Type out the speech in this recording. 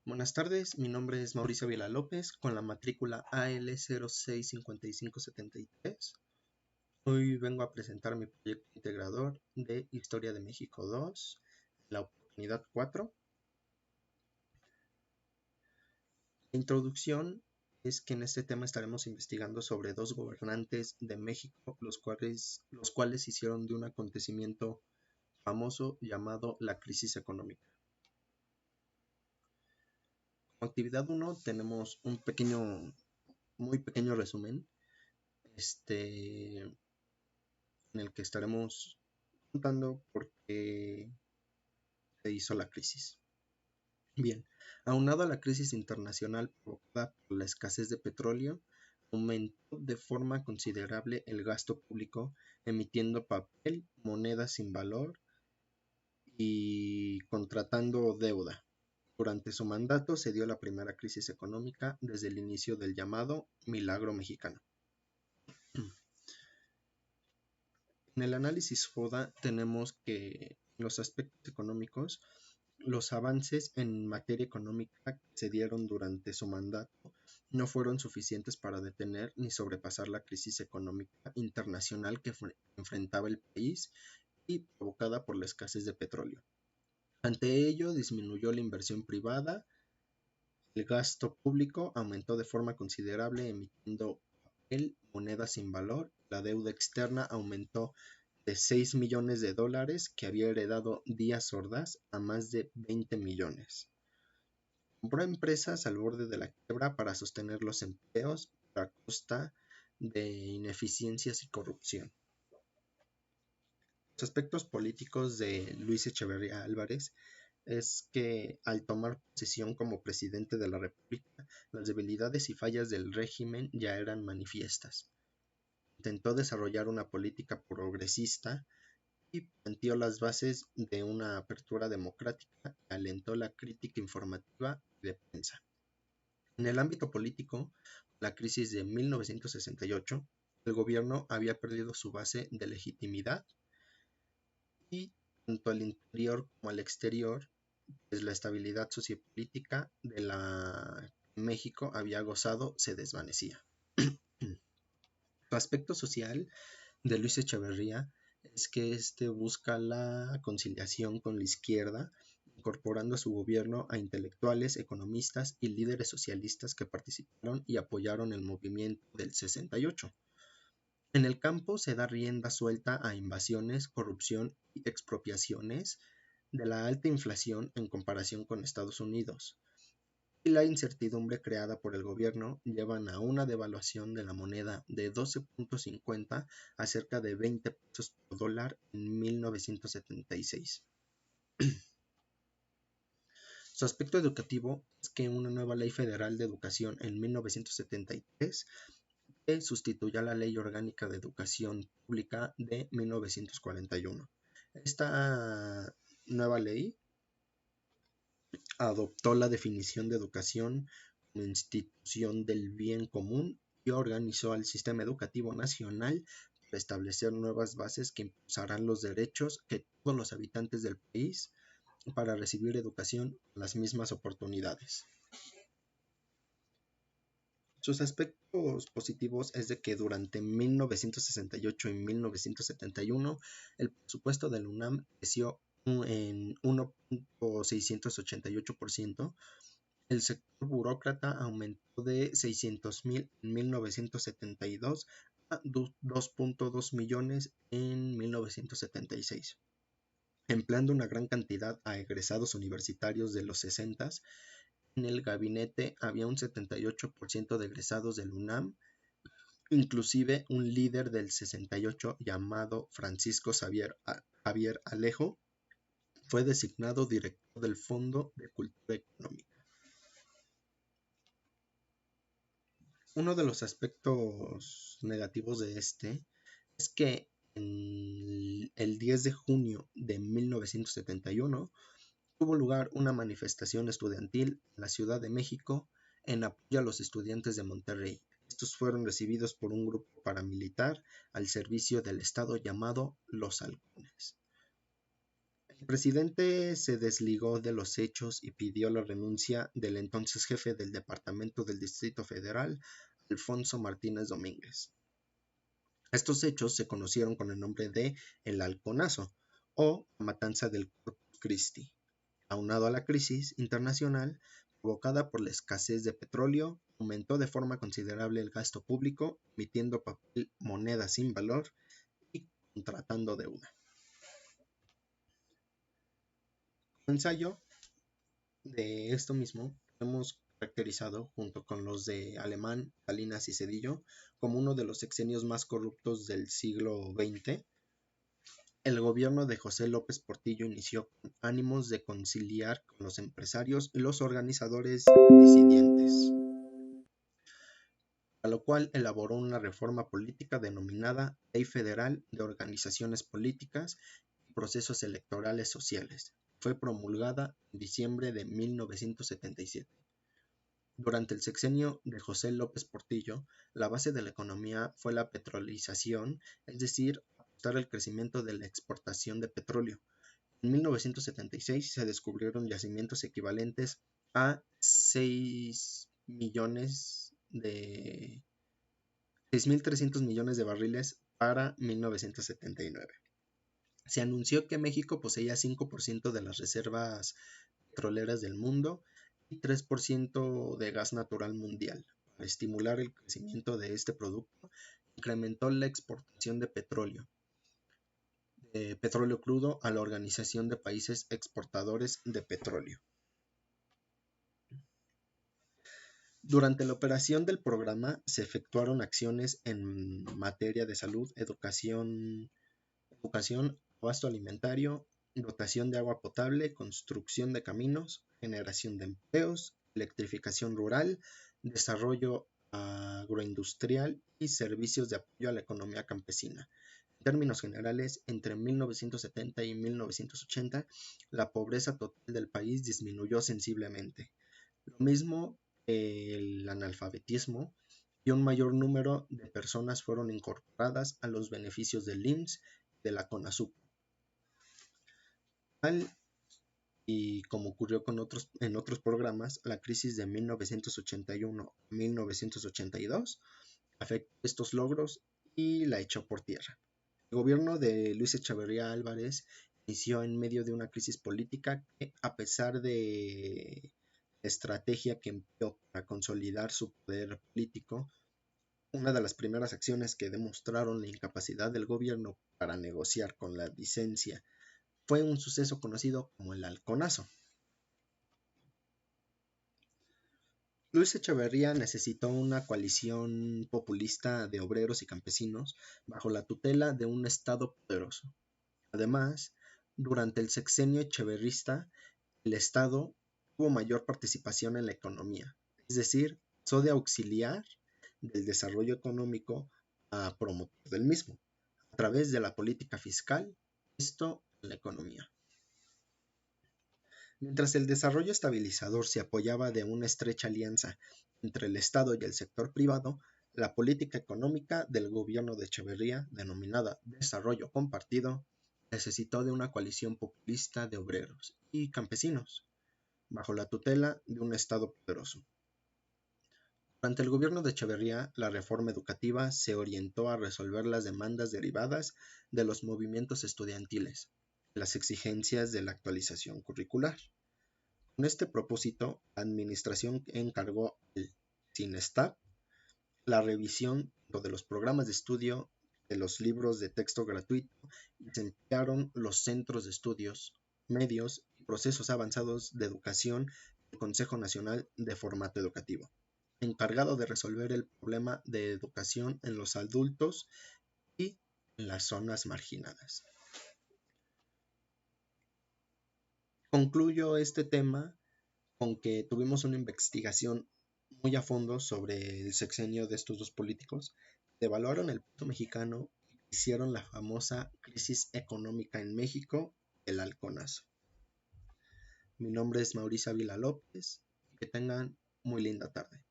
Buenas tardes, mi nombre es Mauricio Vila López con la matrícula AL065573. Hoy vengo a presentar mi proyecto integrador de Historia de México 2, la oportunidad 4. La introducción es que en este tema estaremos investigando sobre dos gobernantes de México, los cuales hicieron de un acontecimiento famoso llamado la crisis económica. Como actividad 1 tenemos un muy pequeño resumen en el que estaremos contando por qué se hizo la crisis. Bien, aunado a la crisis internacional provocada por la escasez de petróleo, aumentó de forma considerable el gasto público emitiendo papel, moneda sin valor y contratando deuda. Durante su mandato se dio la primera crisis económica desde el inicio del llamado Milagro Mexicano. En el análisis FODA tenemos que en los aspectos económicos, los avances en materia económica que se dieron durante su mandato no fueron suficientes para detener ni sobrepasar la crisis económica internacional que enfrentaba el país y provocada por la escasez de petróleo. Ante ello, disminuyó la inversión privada, el gasto público aumentó de forma considerable emitiendo papel, moneda sin valor, la deuda externa aumentó de 6 millones de dólares que había heredado Díaz Ordaz a más de 20 millones. Compró empresas al borde de la quiebra para sostener los empleos a costa de ineficiencias y corrupción. Los aspectos políticos de Luis Echeverría Álvarez es que al tomar posesión como presidente de la República, las debilidades y fallas del régimen ya eran manifiestas. Intentó desarrollar una política progresista y planteó las bases de una apertura democrática que alentó la crítica informativa y de prensa. En el ámbito político, la crisis de 1968, el gobierno había perdido su base de legitimidad y tanto al interior como al exterior, pues la estabilidad sociopolítica de la que México había gozado se desvanecía. El aspecto social de Luis Echeverría es que busca la conciliación con la izquierda, incorporando a su gobierno a intelectuales, economistas y líderes socialistas que participaron y apoyaron el movimiento del 68. En el campo se da rienda suelta a invasiones, corrupción y expropiaciones de la alta inflación en comparación con Estados Unidos. Y la incertidumbre creada por el gobierno llevan a una devaluación de la moneda de 12.50 a cerca de 20 pesos por dólar en 1976. Su aspecto educativo es que una nueva ley federal de educación en 1973 sustituyó a la Ley Orgánica de Educación Pública de 1941. Esta nueva ley adoptó la definición de educación como institución del bien común y organizó al sistema educativo nacional para establecer nuevas bases que impulsarán los derechos que todos los habitantes del país para recibir educación con las mismas oportunidades. Sus aspectos positivos es de que durante 1968 y 1971 el presupuesto del UNAM creció en 1.688%, el sector burócrata aumentó de 600,000 en 1972 a 2.2 millones en 1976, empleando una gran cantidad a egresados universitarios de los 60. En el gabinete había un 78% de egresados del UNAM, inclusive un líder del 68 llamado Francisco Javier Alejo fue designado director del Fondo de Cultura Económica. Uno de los aspectos negativos de es que el 10 de junio de 1971 tuvo lugar una manifestación estudiantil en la Ciudad de México en apoyo a los estudiantes de Monterrey. Estos fueron recibidos por un grupo paramilitar al servicio del Estado llamado Los Halcones. El presidente se desligó de los hechos y pidió la renuncia del entonces jefe del Departamento del Distrito Federal, Alfonso Martínez Domínguez. Estos hechos se conocieron con el nombre de el Halconazo o la matanza del Corpus Christi. Aunado a la crisis internacional provocada por la escasez de petróleo, aumentó de forma considerable el gasto público, emitiendo papel moneda sin valor y contratando deuda. El ensayo de esto mismo hemos caracterizado, junto con los de Alemán, Salinas y Zedillo, como uno de los sexenios más corruptos del siglo XX. El gobierno de José López Portillo inició con ánimos de conciliar con los empresarios y los organizadores disidentes, a lo cual elaboró una reforma política denominada Ley Federal de Organizaciones Políticas y Procesos Electorales Sociales. Fue promulgada en diciembre de 1977. Durante el sexenio de José López Portillo, la base de la economía fue la petrolización, es decir, apostar al crecimiento de la exportación de petróleo. En 1976 se descubrieron yacimientos equivalentes a 6.300 millones de barriles para 1979. Se anunció que México poseía 5% de las reservas petroleras del mundo y 3% de gas natural mundial. Para estimular el crecimiento de este producto, incrementó la exportación de petróleo crudo a la Organización de Países Exportadores de Petróleo. Durante la operación del programa se efectuaron acciones en materia de salud, educación, abasto alimentario, dotación de agua potable, construcción de caminos, generación de empleos, electrificación rural, desarrollo agroindustrial y servicios de apoyo a la economía campesina. En términos generales, entre 1970 y 1980, la pobreza total del país disminuyó sensiblemente. Lo mismo el analfabetismo, y un mayor número de personas fueron incorporadas a los beneficios del IMSS y de la CONASUP. Y como ocurrió en otros programas, la crisis de 1981-1982 afectó estos logros y la echó por tierra. El gobierno de Luis Echeverría Álvarez inició en medio de una crisis política que, a pesar de la estrategia que empleó para consolidar su poder político, una de las primeras acciones que demostraron la incapacidad del gobierno para negociar con la disidencia fue un suceso conocido como el Halconazo. Luis Echeverría necesitó una coalición populista de obreros y campesinos bajo la tutela de un Estado poderoso. Además, durante el sexenio echeverrista, el Estado tuvo mayor participación en la economía, es decir, pasó de auxiliar del desarrollo económico a promotor del mismo, a través de la política fiscal, esto en la economía. Mientras el desarrollo estabilizador se apoyaba de una estrecha alianza entre el Estado y el sector privado, la política económica del gobierno de Echeverría, denominada Desarrollo Compartido, necesitó de una coalición populista de obreros y campesinos, bajo la tutela de un Estado poderoso. Durante el gobierno de Echeverría, la reforma educativa se orientó a resolver las demandas derivadas de los movimientos estudiantiles, las exigencias de la actualización curricular. Con este propósito, la administración encargó al CINESTAP la revisión de los programas de estudio, de los libros de texto gratuito, y se emplearon los centros de estudios medios y procesos avanzados de educación del Consejo Nacional de Formato Educativo, encargado de resolver el problema de educación en los adultos y en las zonas marginadas. Concluyo este tema con que tuvimos una investigación muy a fondo sobre el sexenio de estos dos políticos, devaluaron el peso mexicano y hicieron la famosa crisis económica en México, el Halconazo. Mi nombre es Mauricio Ávila López y que tengan muy linda tarde.